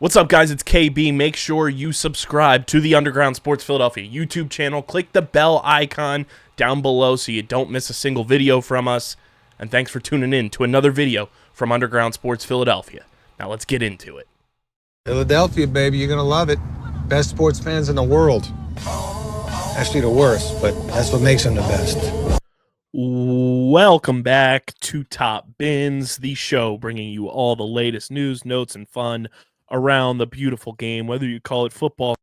What's up, guys? It's KB. Make sure you subscribe to the Underground Sports Philadelphia YouTube channel. Click the bell icon down below so you don't miss a single video from us. And thanks for tuning in to another video from Underground Sports Philadelphia. Now let's get into it. Philadelphia, baby, you're going to love it. Best sports fans in the world. Actually, the worst, but that's what makes them the best. Welcome back to Top Bins, the show bringing you all the latest news, notes, and fun around the beautiful game. Whether you call it football,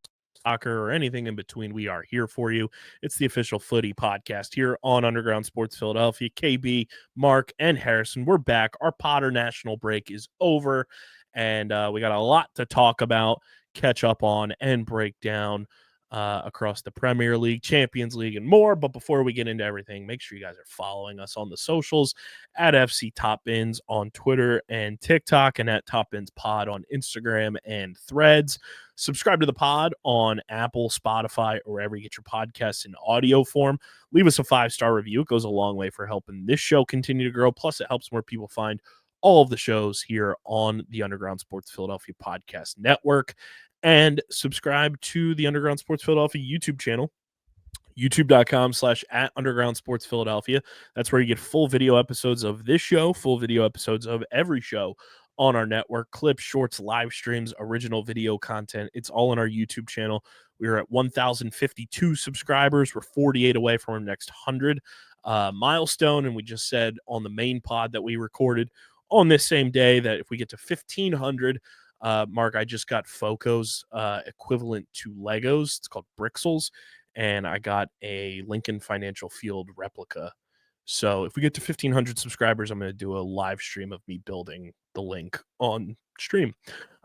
soccer, or anything in between, we are here for you. It's the official footy podcast here on Underground Sports Philadelphia. KB, Mark, and Harrison, we're back. Our Potter National break is over, and we got a lot to talk about, catch up on, and break down across the Premier League, Champions League, and more. But before we get into everything, make sure you guys are following us on the socials at FC Top Bins on Twitter and TikTok, and at Top Bins Pod on Instagram and Threads. Subscribe to the pod on Apple, Spotify, or wherever you get your podcasts in audio form. Leave us a 5-star review. It goes a long way for helping this show continue to grow. Plus, it helps more people find all of the shows here on the Underground Sports Philadelphia Podcast Network. And subscribe to the Underground Sports Philadelphia YouTube channel, youtube.com/@Underground Sports Philadelphia. That's where you get full video episodes of this show, full video episodes of every show on our network, clips, shorts, live streams, original video content. It's all on our YouTube channel. We're at 1,052 subscribers. We're 48 away from our next 100 milestone. And we just said on the main pod that we recorded on this same day that if we get to 1,500, Mark, I just got Foco's equivalent to Legos. It's called Brixels, and I got a Lincoln Financial Field replica. So if we get to 1,500 subscribers, I'm going to do a live stream of me building the link on stream.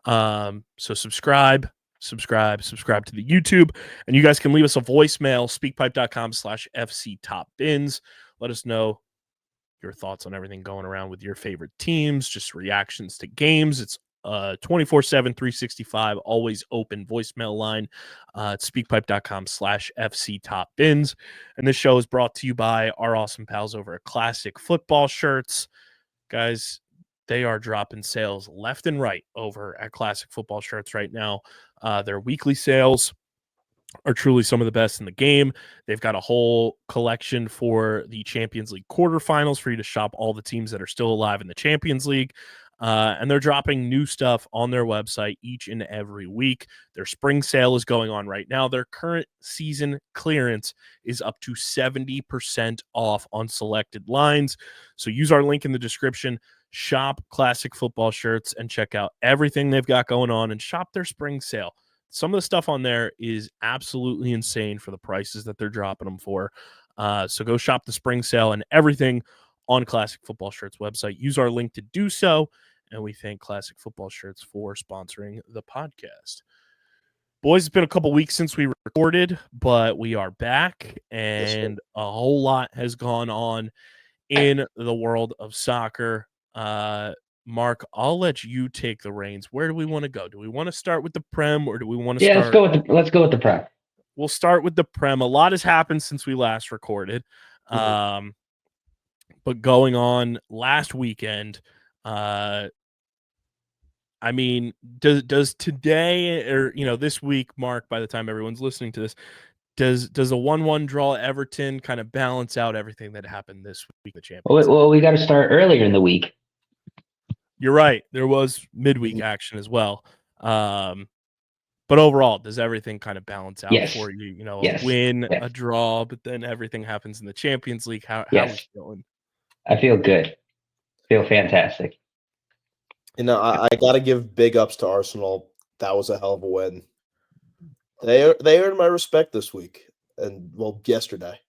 So subscribe to the YouTube, and you guys can leave us a voicemail, speakpipe.com/FCTopBins. Let us know your thoughts on everything going around with your favorite teams, just reactions to games. It's 24/7, 365, always open voicemail line at speakpipe.com/FCTopBins. And this show is brought to you by our awesome pals over at Classic Football Shirts. Guys, they are dropping sales left and right over at Classic Football Shirts right now. Their weekly sales are truly some of the best in the game. They've got a whole collection for the Champions League quarterfinals for you to shop all the teams that are still alive in the Champions League. And they're dropping new stuff on their website each and every week. Their spring sale is going on right now. Their current season clearance is up to 70% off on selected lines. So use our link in the description, shop Classic Football Shirts, and check out everything they've got going on and shop their spring sale. Some of the stuff on there is absolutely insane for the prices that they're dropping them for. So go shop the spring sale and everything on Classic Football Shirts website. Use our link to do so. And we thank Classic Football Shirts for sponsoring the podcast. Boys, it's been a couple weeks since we recorded, but we are back, and a whole lot has gone on in the world of soccer. Mark, I'll let you take the reins. Where do we want to go? Do we want to start with the Prem, or do we want to start? Let's go with the Prem. We'll start with the Prem. A lot has happened since we last recorded. But going on last weekend, I mean, does today, or this week, Mark, by the time everyone's listening to this, does a 1-1 draw Everton kind of balance out everything that happened this week? The Champions. Well, we got to start earlier in the week. You're right. There was midweek action as well. But overall, does everything kind of balance out for you? A win, a draw, but then everything happens in the Champions League. How are you feeling? I feel good. I feel fantastic. I got to give big ups to Arsenal. That was a hell of a win. They earned my respect this week and, yesterday.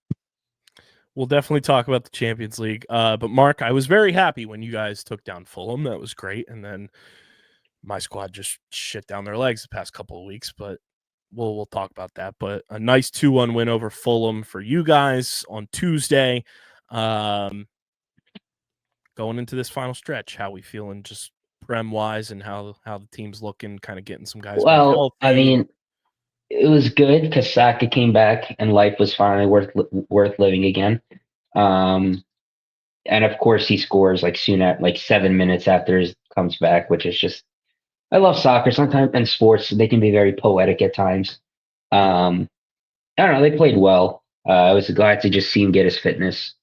We'll definitely talk about the Champions League. But, Mark, I was very happy when you guys took down Fulham. That was great. And then my squad just shit down their legs the past couple of weeks. But we'll talk about that. But a nice 2-1 win over Fulham for you guys on Tuesday. Going into this final stretch, how we feeling just Prem-wise and how the team's looking, kind of getting some guys. Well, I mean, it was good because Saka came back and life was finally worth living again. And of course, he scores soon at 7 minutes after he comes back, which is just I love soccer. Sometimes in sports, they can be very poetic at times. I don't know. They played well. I was glad to just see him get his fitness.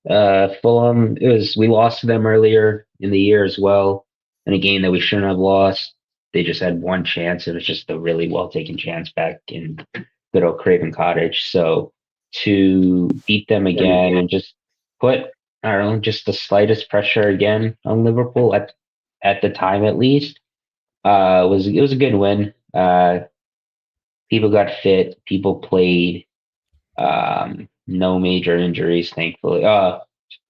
Fulham, we lost to them earlier in the year as well in a game that we shouldn't have lost. They just had one chance. It was just a really well taken chance back in good old Craven Cottage. So to beat them again and just put, I don't know, just the slightest pressure again on Liverpool at the time at least, it was a good win. People got fit, people played. No major injuries, thankfully. No,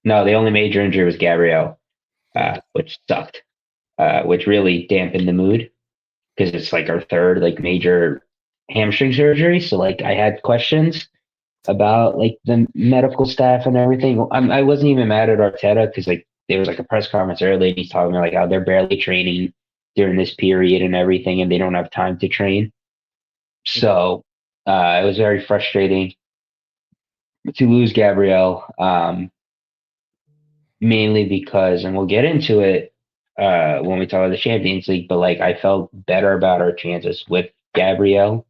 the only major injury was Gabriel, which sucked, which really dampened the mood because it's like our third like major hamstring surgery. So like I had questions about like the medical staff and everything. I wasn't even mad at Arteta because like there was like a press conference early and he's talking about like how they're barely training during this period and everything and they don't have time to train. So it was very frustrating to lose Gabriel, mainly because, and we'll get into it when we talk about the Champions League, but like I felt better about our chances with Gabriel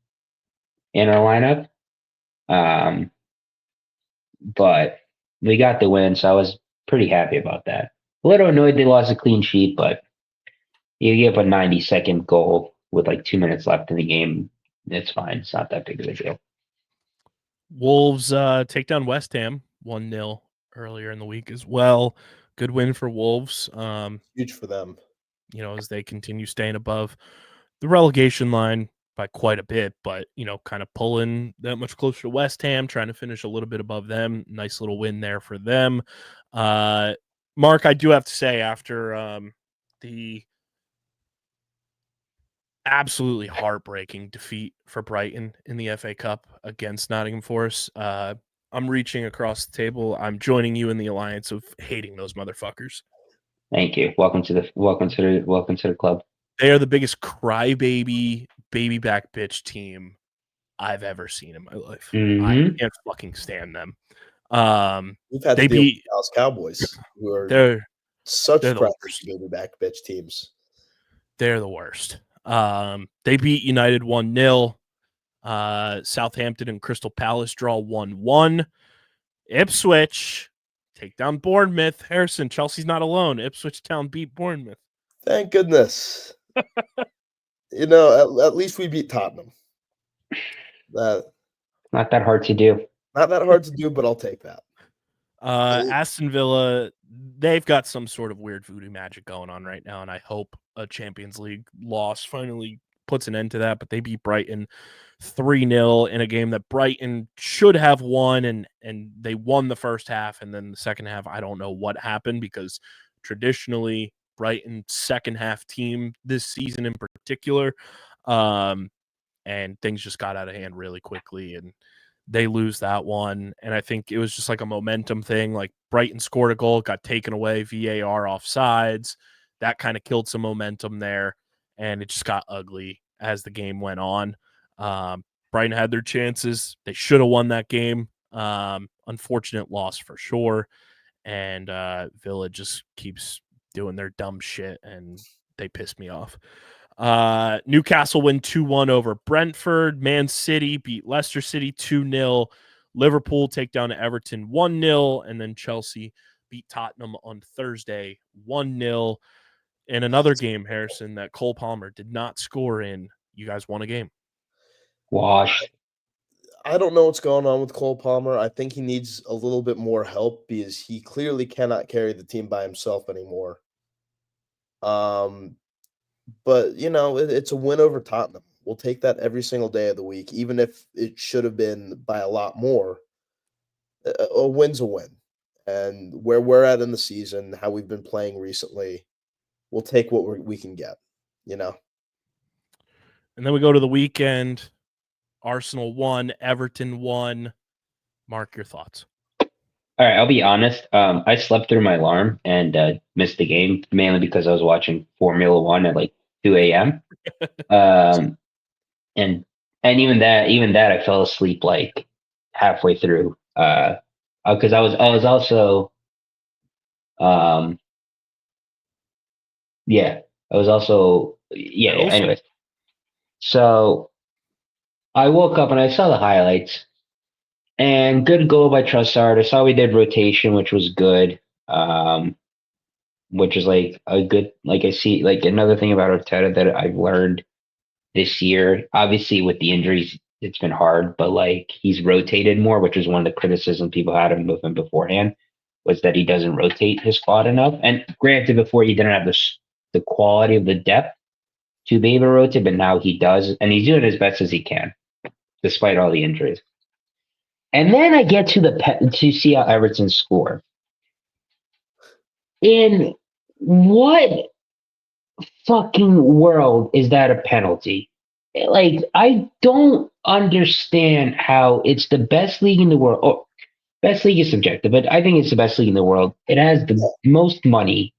in our lineup. But we got the win, so I was pretty happy about that. A little annoyed they lost a clean sheet, but you give up a 90-second goal with like 2 minutes left in the game. It's fine. It's not that big of a deal. Wolves take down West Ham 1-0 earlier in the week as well. Good win for Wolves. Huge for them. You know, as they continue staying above the relegation line by quite a bit, but, you know, kind of pulling that much closer to West Ham, trying to finish a little bit above them. Nice little win there for them. Mark, I do have to say, after the absolutely heartbreaking defeat for Brighton in the FA Cup against Nottingham Forest, I'm reaching across the table. I'm joining you in the alliance of hating those motherfuckers. Thank you. Welcome to the club. They are the biggest crybaby, baby back bitch team I've ever seen in my life. I can't fucking stand them. We've had to deal with Dallas Cowboys, who are they're such the baby back bitch teams. They're the worst. They beat United 1-0. Southampton and Crystal Palace draw 1-1. Ipswich take down Bournemouth. Harrison, Chelsea's not alone. Ipswich Town beat Bournemouth. Thank goodness. You know, at least we beat Tottenham. Not that hard to do. Not that hard to do, but I'll take that. Aston Villa, they've got some sort of weird voodoo magic going on right now, and I hope a Champions League loss finally puts an end to that. But they beat Brighton 3-0 in a game that Brighton should have won, and they won the first half, and then the second half, I don't know what happened, because traditionally Brighton's second half team this season in particular, and things just got out of hand really quickly, and they lose that one. And I think it was just like a momentum thing. Like Brighton scored a goal, got taken away, VAR offsides. That kind of killed some momentum there, and it just got ugly as the game went on. Brighton had their chances. They should have won that game. Unfortunate loss for sure. And Villa just keeps doing their dumb shit, and they piss me off. Newcastle win 2-1 over Brentford. Man City beat Leicester City 2-0. Liverpool take down Everton 1-0. And then Chelsea beat Tottenham on Thursday 1-0. In another game, Harrison, that Cole Palmer did not score in, you guys won a game. Wash. I don't know what's going on with Cole Palmer. I think he needs a little bit more help because he clearly cannot carry the team by himself anymore. But, you know, it's a win over Tottenham. We'll take that every single day of the week, even if it should have been by a lot more. A win's a win. And where we're at in the season, how we've been playing recently, we'll take what we can get, you know. And then we go to the weekend. Arsenal won. Everton won. Mark, your thoughts. All right, I'll be honest. I slept through my alarm and missed the game, mainly because I was watching Formula One at like 2 a.m. And even that, I fell asleep like halfway through. Because I was also, I was also Yeah. Bills? Anyways, so I woke up and I saw the highlights. And good goal by Trussard. I saw we did rotation, which was good. Which is like a good, like I see, like another thing about Arteta that I've learned this year. Obviously, with the injuries, it's been hard, but like he's rotated more, which is one of the criticisms people had of him beforehand, was that he doesn't rotate his squad enough. And granted, before he didn't have the quality of the depth to be able to rotate, but now he does, and he's doing as best as he can, despite all the injuries. And then I get to see how Everton score. In what fucking world is that a penalty? Like, I don't understand how it's the best league in the world. Oh, best league is subjective, but I think it's the best league in the world. It has the most money,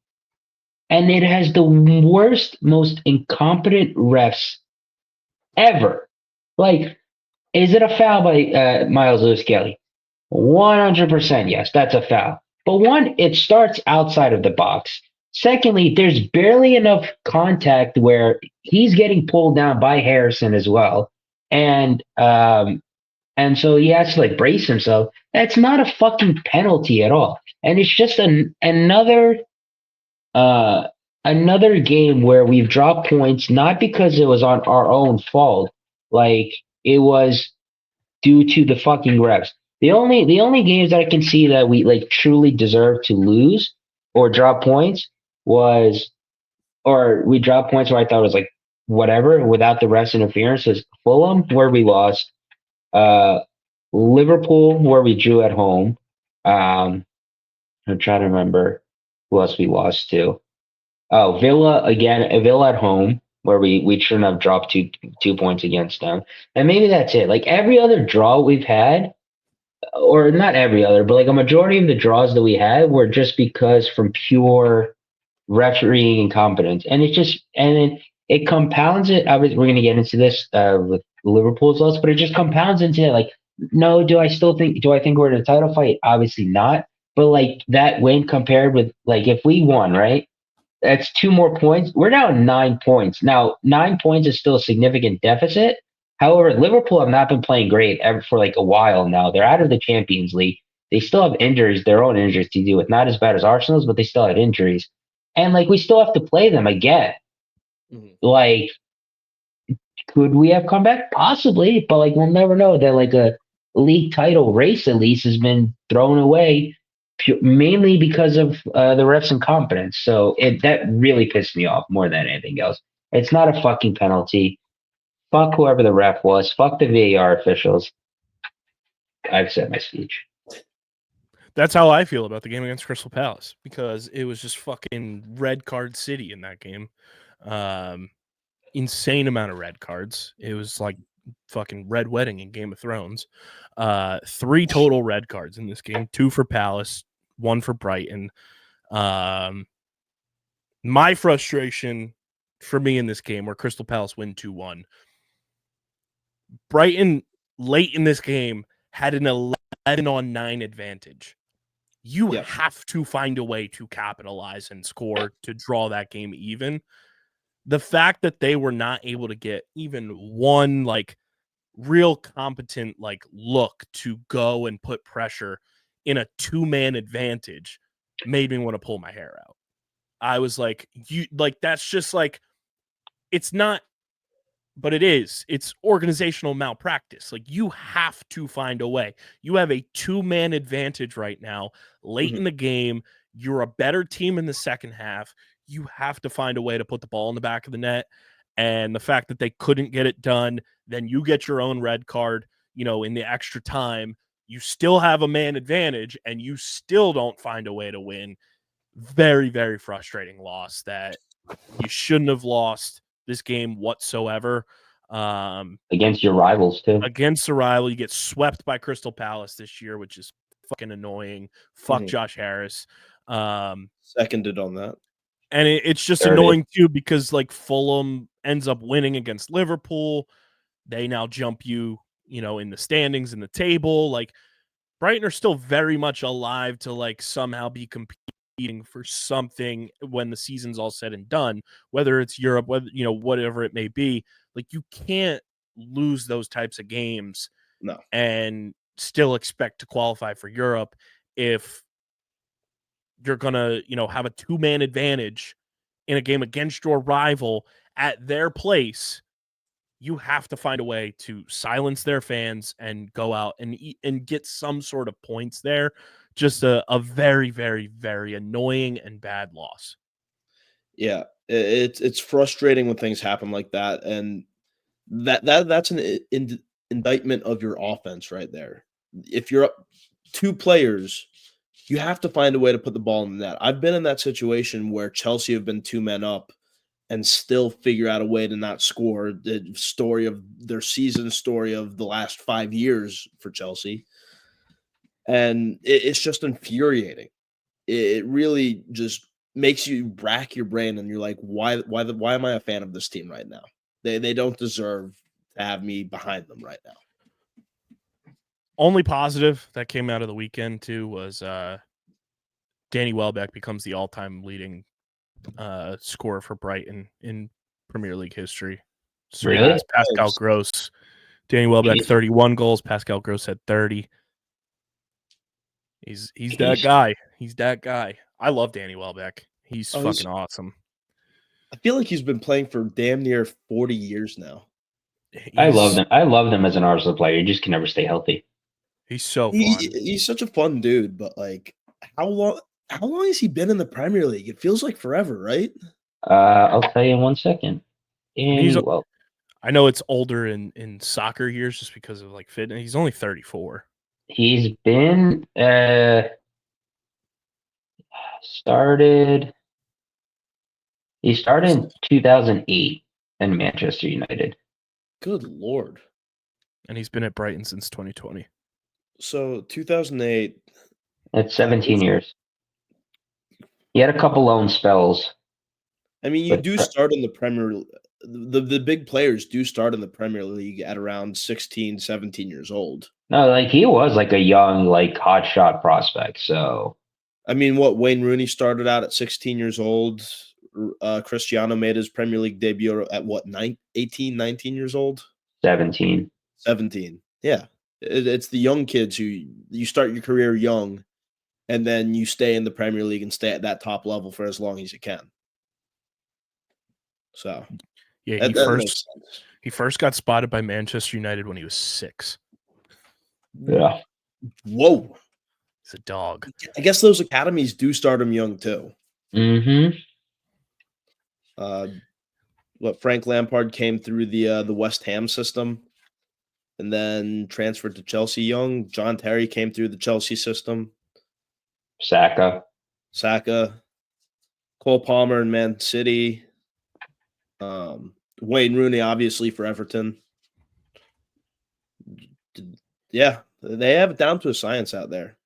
and it has the worst, most incompetent refs ever. Like, is it a foul by Miles Lewis Kelly? 100% yes, that's a foul. But one, it starts outside of the box. Secondly, there's barely enough contact where he's getting pulled down by Harrison as well. And so he has to like brace himself. That's not a fucking penalty at all. And it's just another game where we've dropped points, not because it was on our own fault. Like it was due to the fucking refs. The only games that I can see that we like truly deserve to lose or drop points or we dropped points where I thought it was like whatever without the refs interference is Fulham where we lost, Liverpool where we drew at home. I'm trying to remember who else we lost to. Oh, Villa at home where we shouldn't have dropped 2 points against them. And maybe that's it. Like every other draw we've had, or not every other, but like a majority of the draws that we had were just because from pure refereeing incompetence. And it compounds it. Obviously, we're going to get into this with Liverpool's loss, but it just compounds into it. Like, no, do I think we're in a title fight? Obviously not. But like that win compared with like if we won, right? That's 2 more points. We're now at 9 points. Now, 9 points is still a significant deficit. However, Liverpool have not been playing great ever for like a while now. They're out of the Champions League. They still have injuries, their own injuries to deal with. Not as bad as Arsenal's, but they still have injuries. And like we still have to play them again. Mm-hmm. Like, could we have come back? Possibly, but like we'll never know. That like a league title race at least has been thrown away mainly because of the refs' incompetence. So that really pissed me off more than anything else. It's not a fucking penalty. Fuck whoever the ref was. Fuck the VAR officials. I've said my speech. That's how I feel about the game against Crystal Palace because it was just fucking red card city in that game. Insane amount of red cards. It was like fucking Red Wedding in Game of Thrones. 3 total red cards in this game, 2 for Palace, 1 for Brighton. My frustration for me in this game where Crystal Palace win 2-1. Brighton late in this game had an 11-on-9 advantage. You have to find a way to capitalize and score to draw that game even. The fact that they were not able to get even one like real competent like look to go and put pressure in a 2-man advantage made me want to pull my hair out. I was like, that's just like, it's not, but it is. It's organizational malpractice. Like you have to find a way. You have a 2-man advantage right now, late in the game. You're a better team in the second half. You have to find a way to put the ball in the back of the net. And the fact that they couldn't get it done, then you get your own red card, in the extra time. You still have a man advantage, and you still don't find a way to win. Very, very frustrating loss that you shouldn't have lost this game whatsoever. Against your rivals, too. Against a rival. You get swept by Crystal Palace this year, which is fucking annoying. Fuck Josh Harris. Seconded on that. And it's just annoying, too, because, like, Fulham ends up winning against Liverpool. They now jump you, in the standings, in the table. Like, Brighton are still very much alive to, like, somehow be competing competing for something when the season's all said and done, whether it's Europe, whether whatever it may be. Like, you can't lose those types of games and still expect to qualify for Europe if you're gonna have a 2-man advantage in a game against your rival at their place. You have to find a way to silence their fans and go out and get some sort of points there. Just a very, very, very annoying and bad loss. Yeah, it's frustrating when things happen like that, and that's an indictment of your offense right there. If you're up 2 players, you have to find a way to put the ball in the net. I've been in that situation where Chelsea have been 2 men up and still figure out a way to not score. The story of their season, story of the last 5 years for Chelsea. And it's just infuriating. It really just makes you rack your brain, and you're like, why am I a fan of this team right now? They don't deserve to have me behind them right now. Only positive that came out of the weekend too was Danny Welbeck becomes the all-time leading scorer for Brighton in Premier League history. Really? Pascal Gross. Danny Welbeck, 31 goals. Pascal Gross had 30. He's that guy. He's that guy. I love Danny Welbeck. He's fucking awesome. I feel like he's been playing for damn near 40 years now. I love them. I love them as an Arsenal player. You just can never stay healthy. He's so fun. He's such a fun dude, but like, how long has he been in the Premier League? It feels like forever, right? I'll tell you in 1 second. I know it's older in soccer years just because of like fitness. He's only 34. He's been started in 2008 in Manchester United. Good Lord. And he's been at Brighton since 2020. So 2008. That's 17 years. He had a couple loan spells. I mean, you do start in the Premier League. The big players do start in the Premier League at around 16, 17 years old. No, like he was like a young, like hotshot prospect. So, I mean, Wayne Rooney started out at 16 years old. Cristiano made his Premier League debut at 18, 19 years old? 17. 17. Yeah. It's the young kids who you start your career young, and then you stay in the Premier League and stay at that top level for as long as you can. So, yeah, he first got spotted by Manchester United when he was 6. Yeah. Whoa. He's a dog. I guess those academies do start him young too. Mm-hmm. Frank Lampard came through the West Ham system and then transferred to Chelsea young. John Terry came through the Chelsea system. Saka. Cole Palmer in Man City. Wayne Rooney, obviously, for Everton. Yeah, they have it down to a science out there.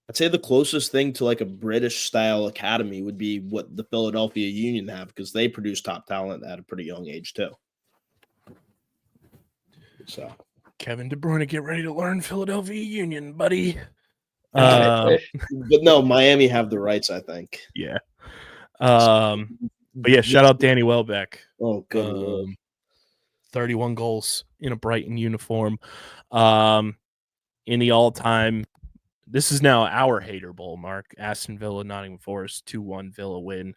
I'd say the closest thing to like a British-style academy would be what the Philadelphia Union have, because they produce top talent at a pretty young age too. So, Kevin De Bruyne, get ready to learn Philadelphia Union, buddy. But no, Miami have the rights, I think. Yeah. But yeah, shout out Danny Welbeck. Oh, good. 31 goals in a Brighton uniform. In the all-time, this is now our hater bowl, Mark. Aston Villa, Nottingham Forest, 2-1 Villa win.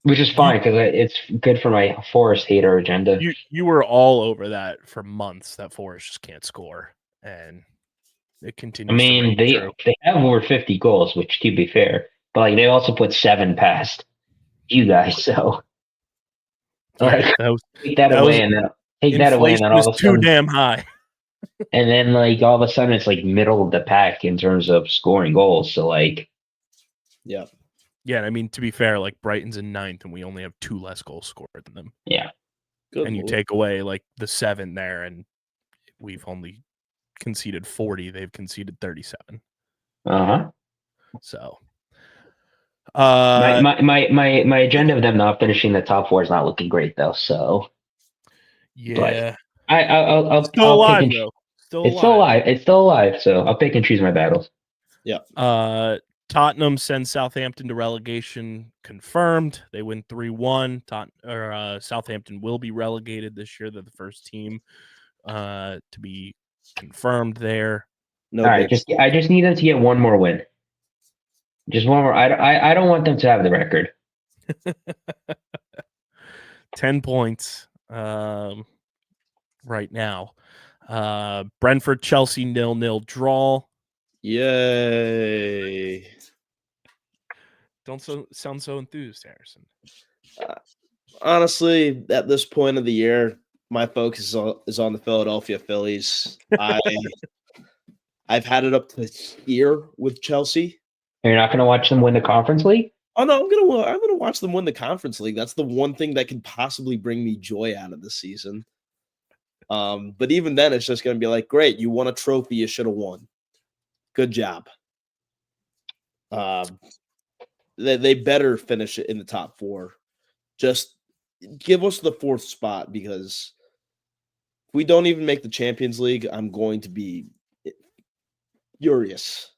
Which is fine because it's good for my Forest hater agenda. You were all over that for months, that Forest just can't score. And it continues. I mean, they have over 50 goals, which, to be fair, but like they also put 7 past you guys. So take that away, and then all of a sudden, too damn high. And then like all of a sudden, it's like middle of the pack in terms of scoring goals. So like, yeah. And I mean, to be fair, like Brighton's in 9th, and we only have 2 less goals scored than them. Yeah. Good. And you take away like the 7 there, and we've only conceded 40. They've conceded 37. So, my agenda of them not finishing the top 4 is not looking great though. So, yeah, I'll still alive though. It's still alive. So I'll pick and choose my battles. Yeah. Tottenham sends Southampton to relegation confirmed. They win 3-1. Southampton will be relegated this year. They're the first team to be confirmed there. No All right, big I just need them to get one more win. Just one more. I don't want them to have the record. 10 points right now. Brentford, Chelsea 0-0 draw. Yay. Don't sound so enthused, Harrison. Honestly, at this point of the year, my focus is on the Philadelphia Phillies. I've had it up to here with Chelsea. You're not going to watch them win the Conference League? Oh no, I'm gonna watch them win the Conference League. That's the one thing that can possibly bring me joy out of this season. But even then, it's just gonna be like, great, you won a trophy you should have won. Good job. They better finish it in the top 4. Just give us the 4th spot, because if we don't even make the Champions League, I'm going to be furious.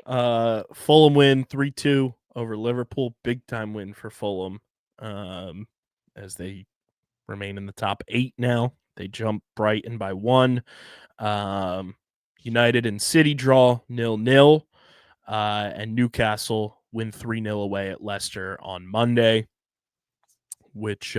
Fulham win 3-2 over Liverpool. Big time win for Fulham as they remain in the top 8 now. They jump Brighton by 1. United and City draw 0-0. And Newcastle win 3-0 away at Leicester on Monday, which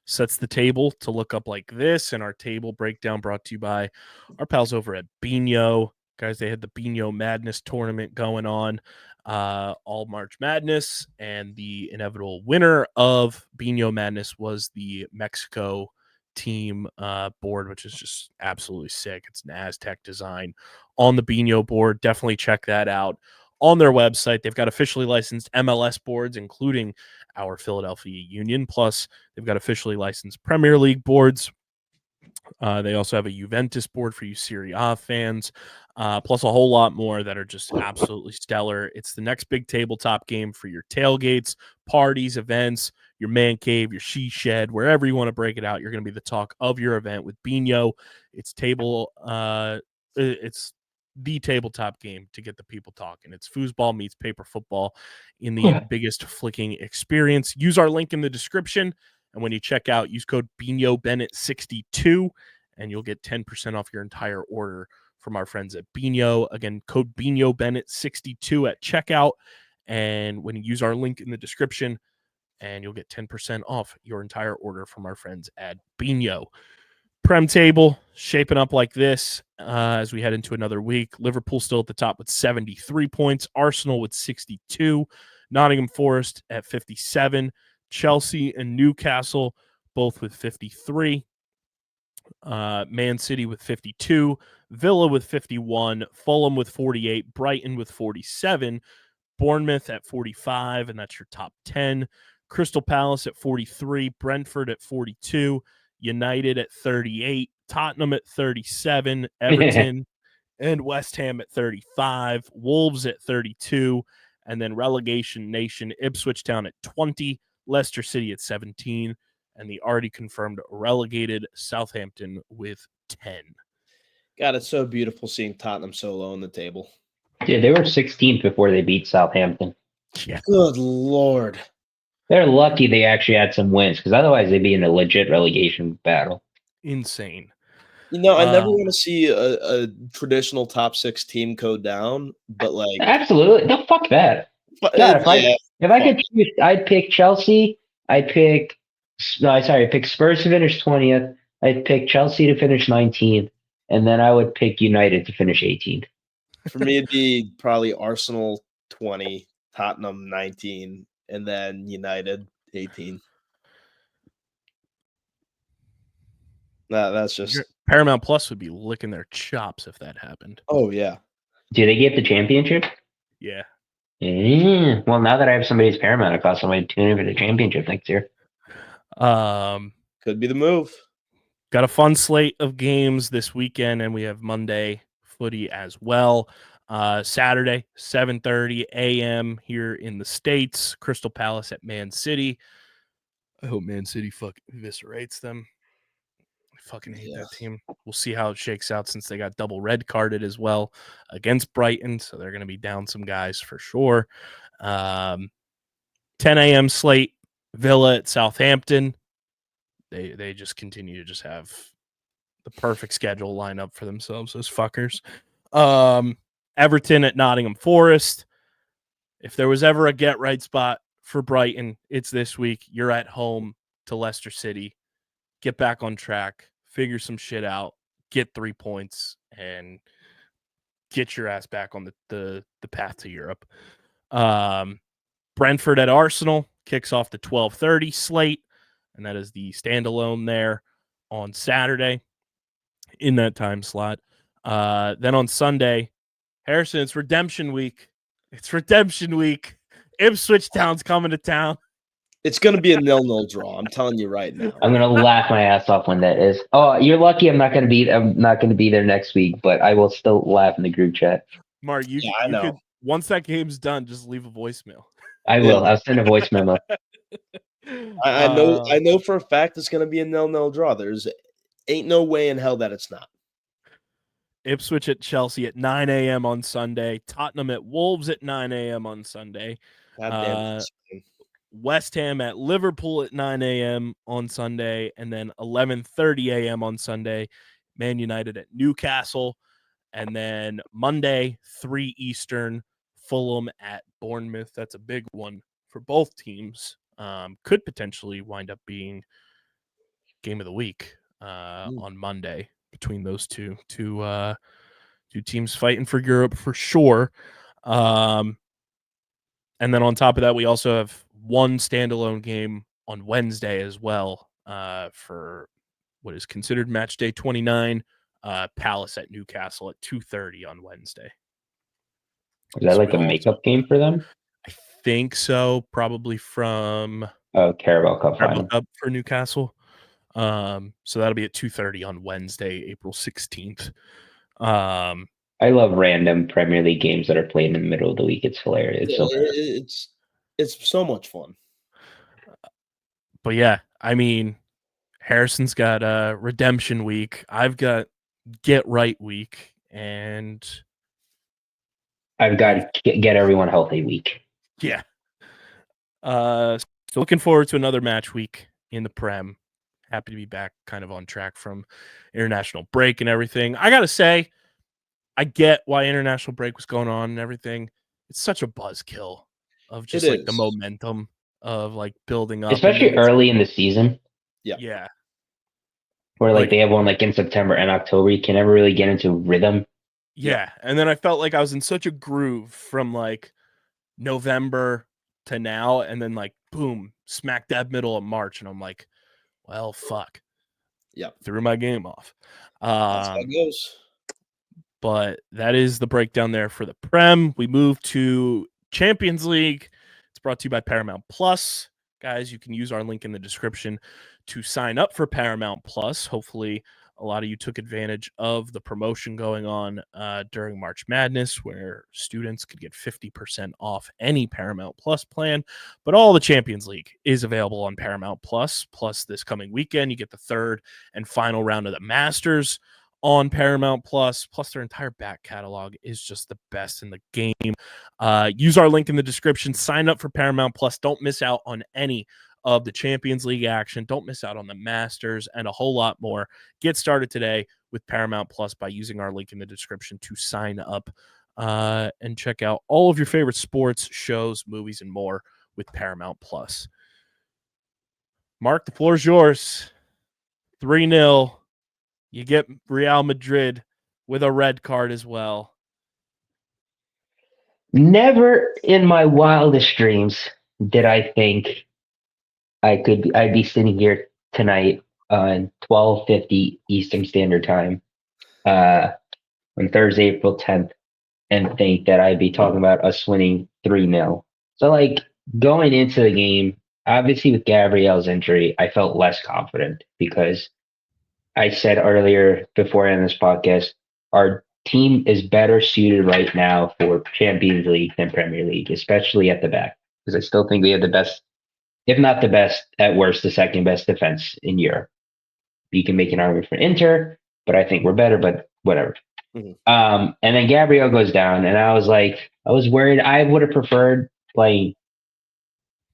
sets the table to look up like this. And our table breakdown brought to you by our pals over at Biñho. Guys, they had the Biñho Madness tournament going on all March Madness, and the inevitable winner of Biñho Madness was the Mexico team board, which is just absolutely sick. It's an Aztec design on the Biñho board. Definitely check that out on their website. They've got officially licensed MLS boards, including our Philadelphia Union. Plus, they've got officially licensed Premier League boards. They also have a Juventus board for you Serie A fans, plus a whole lot more that are just absolutely stellar. It's the next big tabletop game for your tailgates, parties, events, your man cave, your she shed, wherever you want to break it out. You're going to be the talk of your event with Biñho. It's the tabletop game to get the people talking. It's foosball meets paper football in the biggest flicking experience. Use our link in the description. And when you check out, use code Biñho Bennett 62, and you'll get 10% off your entire order from our friends at Biñho. Again, code Biñho Bennett 62 at checkout. And when you use our link in the description, and you'll get 10% off your entire order from our friends at Biñho. Prem table shaping up like this as we head into another week. Liverpool still at the top with 73 points. Arsenal with 62. Nottingham Forest at 57. Chelsea and Newcastle both with 53. Man City with 52. Villa with 51. Fulham with 48. Brighton with 47. Bournemouth at 45, and that's your top 10. Crystal Palace at 43. Brentford at 42. United at 38. Tottenham at 37. Everton and West Ham at 35. Wolves at 32. And then relegation nation Ipswich Town at 20. Leicester City at 17, and the already confirmed relegated Southampton with 10. God, it's so beautiful seeing Tottenham so low on the table. Dude, they were 16th before they beat Southampton. Yeah. Good Lord. They're lucky they actually had some wins, because otherwise they'd be in a legit relegation battle. Insane. You know, I never want to see a traditional top 6 team go down, but like Absolutely. No, fuck that. God, if I could choose, I'd pick Chelsea. I'd pick Spurs to finish 20th. I'd pick Chelsea to finish 19th, and then I would pick United to finish 18th. For me, it'd be probably Arsenal 20, Tottenham 19, and then United 18. That's just Paramount Plus would be licking their chops if that happened. Oh yeah. Do they get the championship? Yeah. Well, now that I have somebody's Paramount across, I might tune in for the championship next year. Could be the move. Got a fun slate of games this weekend, and we have Monday footy as well. Saturday, 7:30 a.m. here in the States. Crystal Palace at Man City. I hope Man City fucking eviscerates them. fucking hate Yeah. that team. We'll see how it shakes out since they got double red carded as well against Brighton. So they're going to be down some guys for sure. 10 a.m. slate, Villa at Southampton. They just continue to just have the perfect schedule line up for themselves, those fuckers. Everton at Nottingham Forest. If there was ever a get right spot for Brighton, it's this week. You're at home to Leicester City. Get back on track, figure some shit out, get 3 points, and get your ass back on the path to Europe. Brentford at Arsenal kicks off the 12:30 slate, and that is the standalone there on Saturday in that time slot. Then on Sunday, Harrison, it's redemption week. It's redemption week. Ipswich Town's coming to town. It's going to be a 0-0 draw. I'm telling you right now. I'm gonna laugh my ass off when that is. Oh, you're lucky. I'm not gonna be there next week, but I will still laugh in the group chat. Mark, you could, once that game's done, just leave a voicemail. I will. I'll send a voice memo. I know for a fact it's going to be a 0-0 draw. There's ain't no way in hell that it's not. Ipswich at Chelsea at 9 a.m. on Sunday. Tottenham at Wolves at 9 a.m. on Sunday. West Ham at Liverpool at 9 a.m. on Sunday. And then 11:30 a.m. on Sunday, Man United at Newcastle. And then Monday, 3 Eastern, Fulham at Bournemouth. That's a big one for both teams. Could potentially wind up being game of the week on Monday between those two teams fighting for Europe for sure. And then on top of that, we also have one standalone game on Wednesday as well for what is considered match day 29. Palace at Newcastle at 2:30 on Wednesday. Is that like a makeup game for them? I think so. Probably from Carabao Cup final for Newcastle. So that'll be at 2:30 on Wednesday, April 16th. I love random Premier League games that are played in the middle of the week. It's hilarious. It's so much fun. But yeah, I mean, Harrison's got redemption week. I've got get right week, and I've got get everyone healthy week. Yeah. So looking forward to another match week in the Prem. Happy to be back kind of on track from international break and everything. I got to say, I get why international break was going on and everything. It's such a buzzkill of just like the momentum of like building up. Especially early in the season. Yeah. Where like they have one like in September and October. You can never really get into rhythm. Yeah. And then I felt like I was in such a groove from like November to now. And then like, boom, smack dab middle of March. And I'm like, well, fuck. Yeah. Threw my game off. That's how it goes. But that is the breakdown there for the Prem. We move to Champions League. It's brought to you by Paramount Plus. Guys, you can use our link in the description to sign up for Paramount Plus. Hopefully, a lot of you took advantage of the promotion going on during March Madness, where students could get 50% off any Paramount Plus plan. But all the Champions League is available on Paramount Plus. Plus, this coming weekend, you get the third and final round of the Masters on Paramount Plus. Plus, their entire back catalog is just the best in the game. Use our link in the description. Sign up for Paramount Plus. Don't miss out on any of the Champions League action. Don't miss out on the Masters and a whole lot more. Get started today with Paramount Plus by using our link in the description to sign up and check out all of your favorite sports, shows, movies, and more with Paramount Plus. Mark, the floor is yours. 3-0. You get Real Madrid with a red card as well. Never in my wildest dreams did I think I'd be sitting here tonight on 12:50 Eastern Standard Time on Thursday, April 10th, and think that I'd be talking about us winning 3-0. So like going into the game, obviously with Gabriel's injury, I felt less confident because I said earlier before I end this podcast, our team is better suited right now for Champions League than Premier League, especially at the back, because I still think we have the best, if not the best, at worst, the second best defense in Europe. you can make an argument for Inter, but I think we're better, but whatever. Mhm. And then Gabriel goes down, and I was worried. I would have preferred playing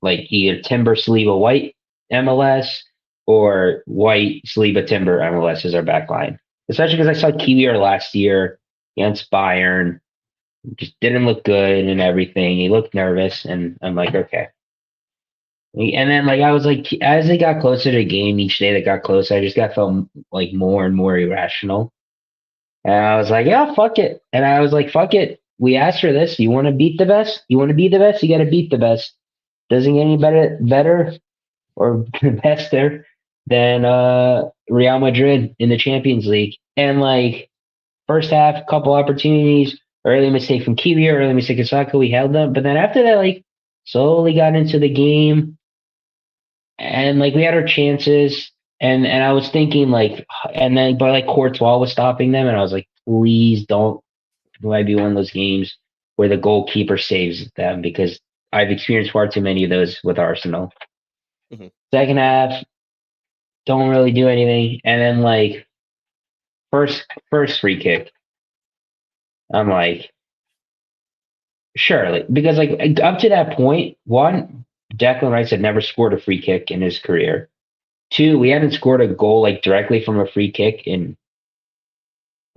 like either Timber, Saliba, White MLS or White, Saliba, Timber, MLS as our back line. Especially because I saw Kiwior last year against Bayern. Just didn't look good and everything. He looked nervous, and I'm like, okay. And then I was like, as they got closer to the game, each day that got closer, I just felt like more and more irrational. And I was like, yeah, fuck it. And I was like, fuck it. We asked for this. You want to beat the best? You want to be the best? You got to beat the best. Doesn't get any better or bester than Real Madrid in the Champions League. And first half, couple opportunities, early mistake from Kiwior, early mistake of Saka, we held them. But then after that, slowly got into the game. And we had our chances. And I was thinking but Courtois was stopping them, and I was like, please don't. It might be one of those games where the goalkeeper saves them, because I've experienced far too many of those with Arsenal. Mm-hmm. Second half, don't really do anything, and then first free kick, I'm like, surely, because up to that point, one, Declan Rice had never scored a free kick in his career. Two, we hadn't scored a goal directly from a free kick in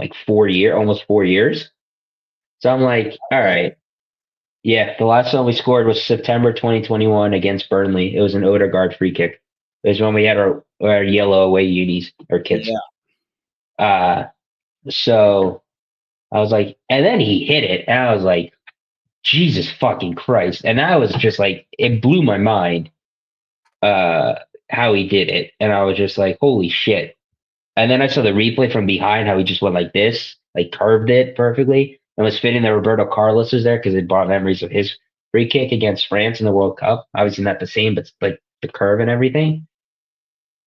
almost 4 years. So I'm like, all right. Yeah, the last one we scored was September 2021 against Burnley. It was an Odegaard free kick. It was when we had our yellow away unis or kits. Yeah. So I was like, and then he hit it, and I was like, Jesus fucking Christ. And I was just it blew my mind how he did it. And I was just like, holy shit. And then I saw the replay from behind, how he just went like this, curved it perfectly, and was fitting that Roberto Carlos was there, because it brought memories of his free kick against France in the World Cup. Obviously not the same, but the curve and everything.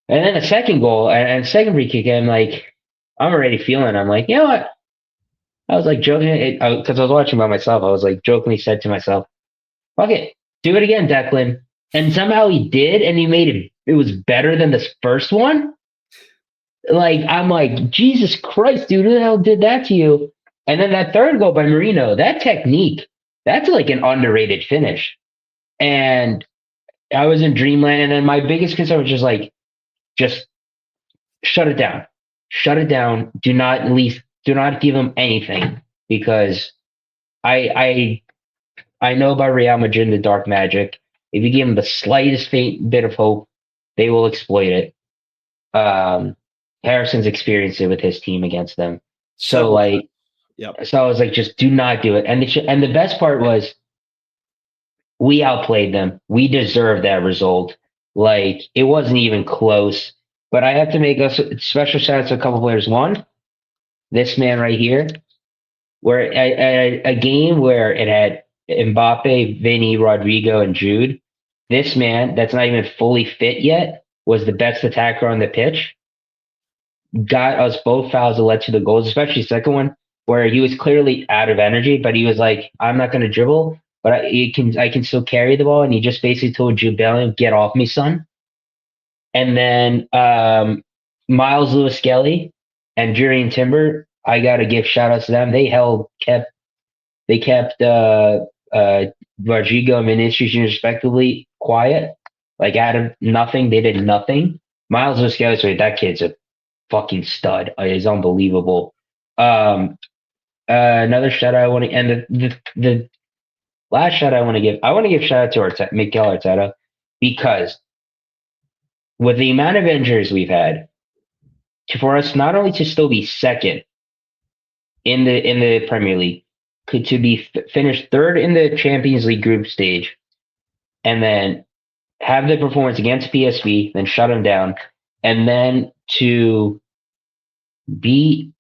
And then the second goal and second free kick, I'm already feeling. I'm like, you know what? I was joking, because I was watching by myself. I was jokingly said to myself, fuck it, do it again, Declan. And somehow he did, and he made it. It was better than this first one. I'm like, Jesus Christ, dude, who the hell did that to you? And then that third goal by Marino, that technique, that's an underrated finish. And I was in dreamland. And then my biggest concern was just shut it down. Shut it down. Do not give them anything, because I know about Real Madrid and the dark magic. If you give them the slightest faint bit of hope, they will exploit it. Harrison's experienced it with his team against them. So Yep. So I was just do not do it. And the best part was, we outplayed them. We deserved that result. It wasn't even close. But I have to make a special shout out to a couple players. One, this man right here, where a game where it had Mbappe, Vinny, Rodrigo, and Jude. This man, that's not even fully fit yet, was the best attacker on the pitch. Got us both fouls that led to the goals, especially the second one, where he was clearly out of energy, but he was like, I'm not going to dribble, but I can still carry the ball. And he just basically told Jude Bellingham, get off me, son. And then Miles Lewis-Skelly and Jurriën Timber, I got to give shout outs to them. They kept Rodrigo and Vinicius respectively quiet, out of nothing. They did nothing. Miles Lewis-Skelly, that kid's a fucking stud. It's unbelievable. Another shout out I want to, and the last shout out I want to give shout out to Mikel Arteta, because with the amount of injuries we've had, for us not only to still be second in the Premier League, to be finished third in the Champions League group stage, and then have the performance against PSV, then shut them down, and then to be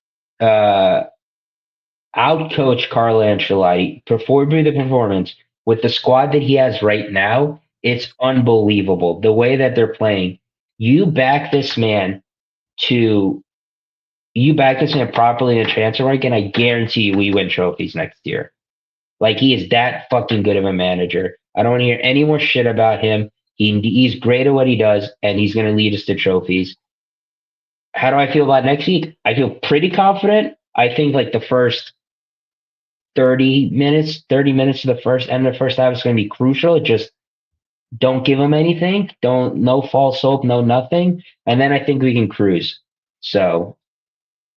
out-coach Carlo Ancelotti, perform the performance with the squad that he has right now, it's unbelievable. The way that they're playing, you back this man properly in a transfer market, and I guarantee you we win trophies next year. He is that fucking good of a manager. I don't want to hear any more shit about him. He's great at what he does, and he's going to lead us to trophies. How do I feel about next week? I feel pretty confident. I think like the first 30 minutes to the first end of the first half is going to be crucial. Just don't give them anything. No false hope, no nothing. And then I think we can cruise. So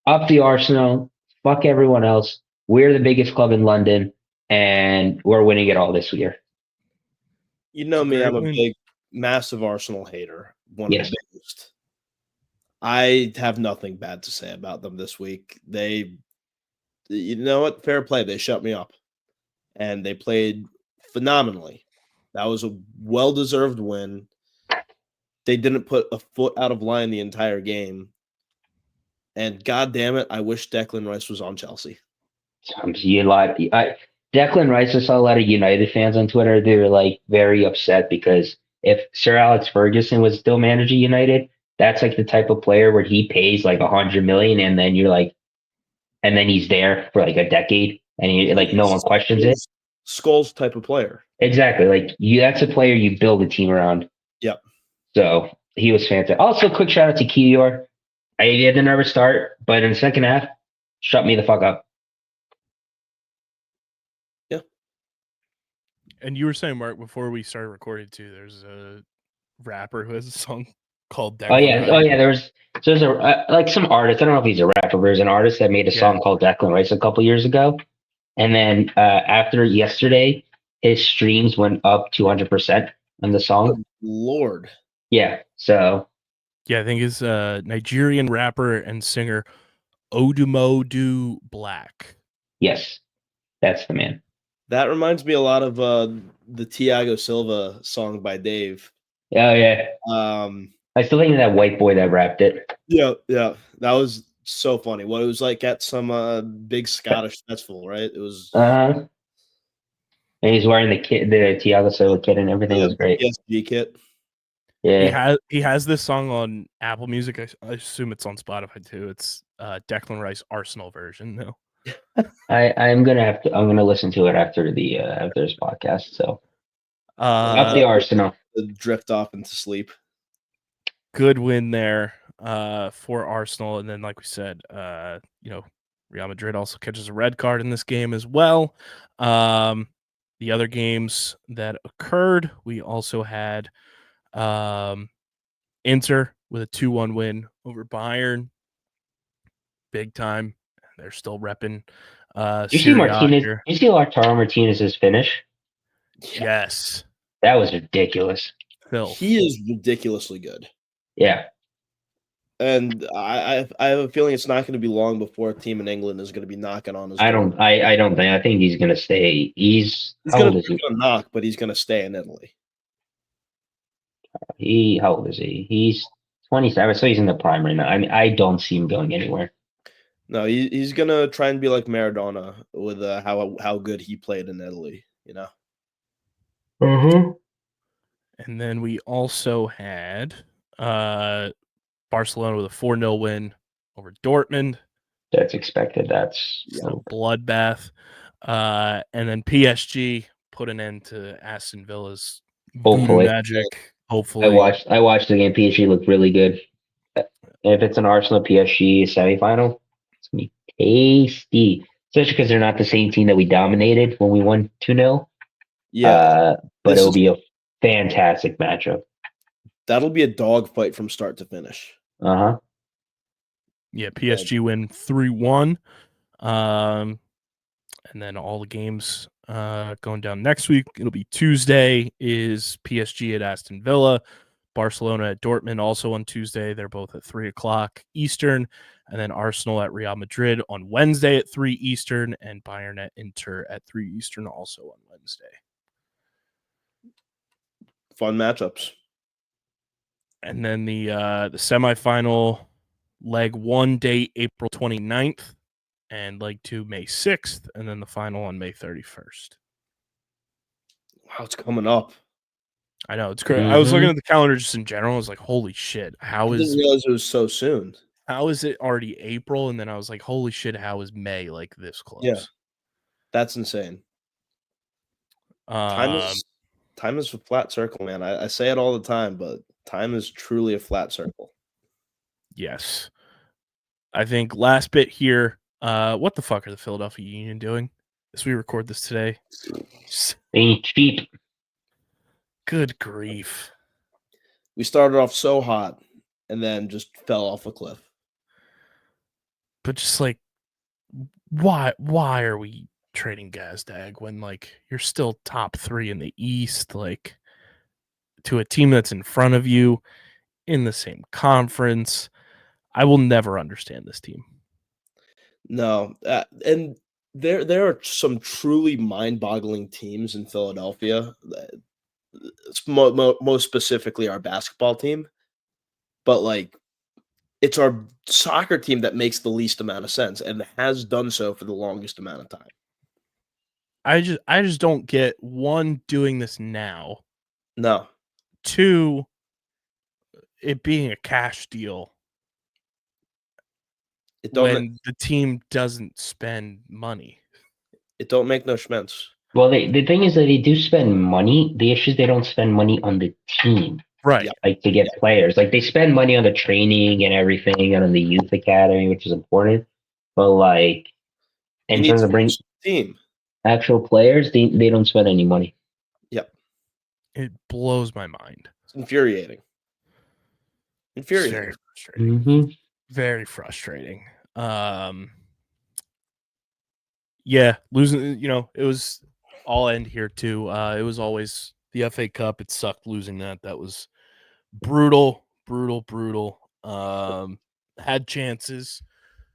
up the Arsenal, fuck everyone else. We're the biggest club in London, and we're winning it all this year. You know It's a me, great I'm a win. big, massive Arsenal hater. One Yes. of the biggest. I have nothing bad to say about them this week. You know what? Fair play. They shut me up. And they played phenomenally. That was a well-deserved win. They didn't put a foot out of line the entire game. And god damn it, I wish Declan Rice was on Chelsea. Declan Rice, I saw a lot of United fans on Twitter. They were like very upset because if Sir Alex Ferguson was still managing United, that's like the type of player where he pays like 100 million, and then you're like, and then he's there for like a decade, and like no one questions it. Scholes type of player. Exactly, like that's a player you build a team around. Yep. So he was fantastic. Also, quick shout out to Kiwior. I had a nervous start, but in the second half, shut me the fuck up. Yeah. And you were saying, Mark, before we started recording too, there's a rapper who has a song called Declan Rice. Oh yeah. There's a like some artist. I don't know if he's a rapper, but there's an artist that made a song called Declan Rice a couple years ago, and then after yesterday, his streams went up 200% on the song. Good Lord. Yeah. So. Yeah, I think it's Nigerian rapper and singer Odumodu Black. Yes, that's the man. That reminds me a lot of the Thiago Silva song by Dave. Oh yeah. I still think of that white boy that rapped it. Yeah. That was so funny. What it was like at some big Scottish festival, right? It was. And he's wearing the Thiago Silva kit and everything. Was great. PSG kit. Yeah. He has this song on Apple Music. I assume it's on Spotify too. It's Declan Rice Arsenal version though. I'm gonna listen to it after this podcast. So up the Arsenal. Drift off into sleep. Good win there for Arsenal, and then like we said, Real Madrid also catches a red card in this game as well. The other games that occurred, we also had Inter with a 2-1 win over Bayern. Big time. They're still repping. You see Martinez? You see Lautaro Martinez's finish? Yes. That was ridiculous. He is ridiculously good. Yeah. And I have a feeling it's not going to be long before a team in England is going to be knocking on his door. I think he's going to stay. He's going to knock, but he's going to stay in Italy. How old is he? He's 27, so he's in the prime right now. I mean, I don't see him going anywhere. No, he's going to try and be like Maradona with how good he played in Italy, you know? Mm-hmm. And then we also had Barcelona with a 4-0 win over Dortmund. That's expected. That's a bloodbath. And then PSG put an end to Aston Villa's voodoo magic. Hopefully. I watched the game. PSG looked really good. If it's an Arsenal PSG semifinal, it's gonna be tasty. Especially because they're not the same team that we dominated when we won 2-0. Yeah. But it'll be a fantastic matchup. That'll be a dogfight from start to finish. Uh-huh. Yeah, PSG win 3-1. And then all the games going down next week. It'll be Tuesday is PSG at Aston Villa, Barcelona at Dortmund also on Tuesday. They're both at 3:00 Eastern. And then Arsenal at Real Madrid on Wednesday at 3 Eastern, and Bayern at Inter at 3 Eastern also on Wednesday. Fun matchups. And then the semifinal, leg 1 date April 29th, and leg 2 May 6th, and then the final on May 31st. Wow, it's coming up. I know, it's great. Mm-hmm. I was looking at the calendar just in general. I was like, holy shit, I didn't realize it was so soon. How is it already April? And then I was like, holy shit, how is May like this close? Yeah, that's insane. Time is a flat circle, man. I say it all the time, but time is truly a flat circle. Yes. I think last bit here. What the fuck are the Philadelphia Union doing as we record this today? Being cheap. Good grief. We started off so hot and then just fell off a cliff. But just like, why are we trading Gazdag when like you're still top 3 in the East, like to a team that's in front of you in the same conference? I will never understand this team. No, and there are some truly mind-boggling teams in Philadelphia. Most specifically, our basketball team, but like it's our soccer team that makes the least amount of sense and has done so for the longest amount of time. I just don't get, one, doing this now. No. 2, it being a cash deal when the team doesn't spend money. It don't make no schments. Well, the thing is that they do spend money. The issue is they don't spend money on the team. Right. Yeah. Like to get players. Like they spend money on the training and everything and on the youth academy, which is important. But like in terms of bringing team actual players, they don't spend any money. Yep. It blows my mind. It's infuriating. It's very frustrating. Mm-hmm. Very frustrating. Yeah, losing, it was all end here too. It was always the FA Cup. It sucked losing that. That was brutal. Had chances,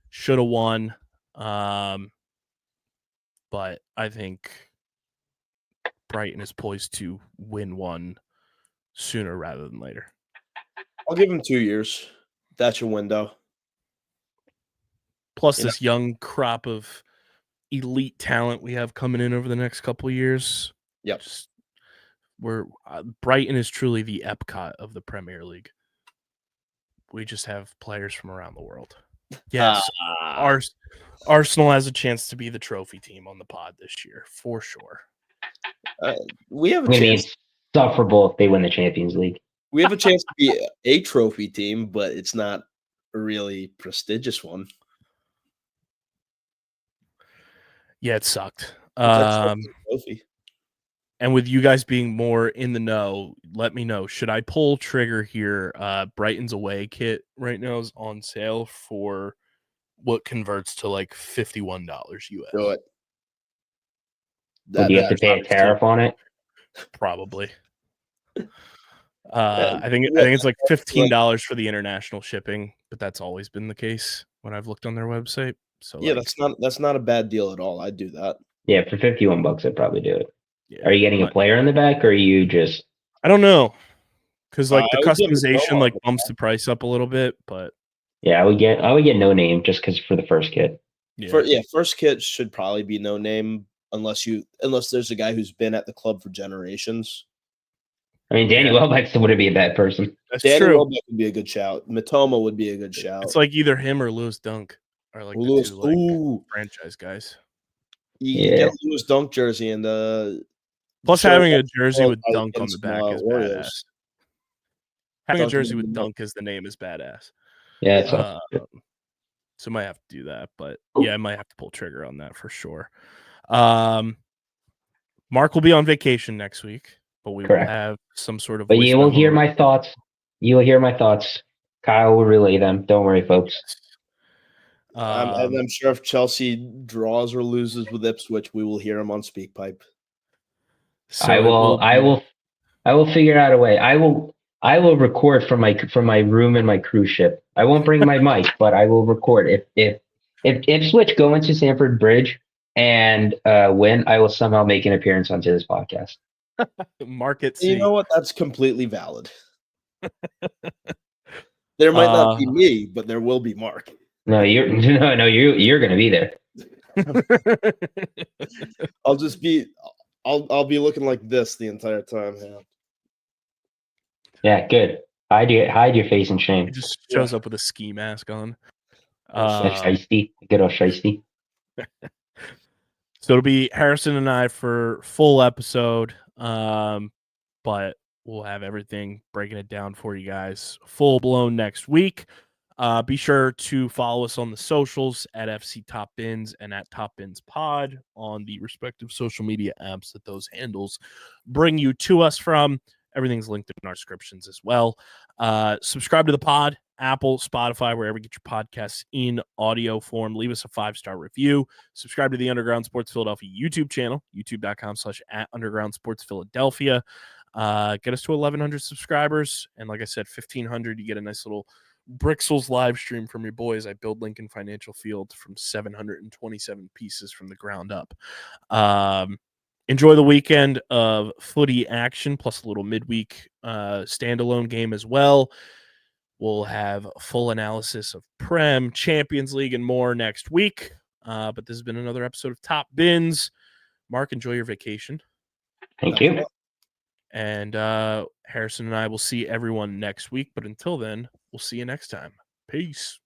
should have won. But I think Brighton is poised to win one sooner rather than later. I'll give him 2 years. That's your window. Plus this young crop of elite talent we have coming in over the next couple of years. Yep. Brighton is truly the Epcot of the Premier League. We just have players from around the world. Yes, Arsenal has a chance to be the trophy team on the pod this year, for sure. We have a chance. It's insufferable if they win the Champions League. We have a chance to be a trophy team, but it's not a really prestigious one. Yeah, it sucked. Trophy. And with you guys being more in the know, let me know. Should I pull trigger here? Brighton's away kit right now is on sale for what converts to like $51 US. Do it. Would you have to pay a tariff on it? Probably. I think it's like $15 for the international shipping, but that's always been the case when I've looked on their website. So yeah, that's not a bad deal at all. I'd do that. Yeah, for $51, I'd probably do it. Yeah, are you getting a player in the back, or are you just? I don't know, because like the customization like bumps the price up a little bit, but yeah, I would get no name just because for the first kit. First kit should probably be no name unless there's a guy who's been at the club for generations. I mean, Danny Welbeck still wouldn't be a bad person. That's Danny true. Welbeck would be a good shout. Matoma would be a good shout. It's like either him or Lewis Dunk are like the two franchise guys. You get a Lewis Dunk jersey and plus having a jersey with Dunk on the back is badass. Having a jersey with Dunk as the name is badass. Yeah, so might have to do that, but yeah, I might have to pull trigger on that for sure. Mark will be on vacation next week, but we will have some sort of. But you will hear my thoughts. You will hear my thoughts. Kyle will relay them. Don't worry, folks. And I'm sure if Chelsea draws or loses with Ipswich, we will hear him on SpeakPipe. So I will figure out a way. I will record from my room in my cruise ship. I won't bring my mic, but I will record. If Ipswich go into Stamford Bridge and win, I will somehow make an appearance onto this podcast. Market. You know what? That's completely valid. There might not be me, but there will be Mark. No, you're going to be there. I'll be looking like this the entire time. Yeah, good. Hide your face in shame. He just shows up with a ski mask on. Shiesty. Good old shiesty. So it'll be Harrison and I for full episode, but we'll have everything breaking it down for you guys full blown next week. Be sure to follow us on the socials at FC Top Bins and at Top Bins Pod on the respective social media apps that those handles bring you to us from. Everything's linked in our descriptions as well. Subscribe to the pod, Apple, Spotify, wherever you get your podcasts in audio form. Leave us a 5-star review. Subscribe to the Underground Sports Philadelphia YouTube channel, youtube.com/@Underground Sports Philadelphia. Get us to 1,100 subscribers. And like I said, 1,500, you get a nice little Brixels live stream from your boys. I build Lincoln Financial Field from 727 pieces from the ground up. Enjoy the weekend of footy action, plus a little midweek standalone game as well. We'll have a full analysis of Prem, Champions League, and more next week. But this has been another episode of Top Bins. Mark, enjoy your vacation. Thank you. And Harrison and I will see everyone next week. But until then, we'll see you next time. Peace.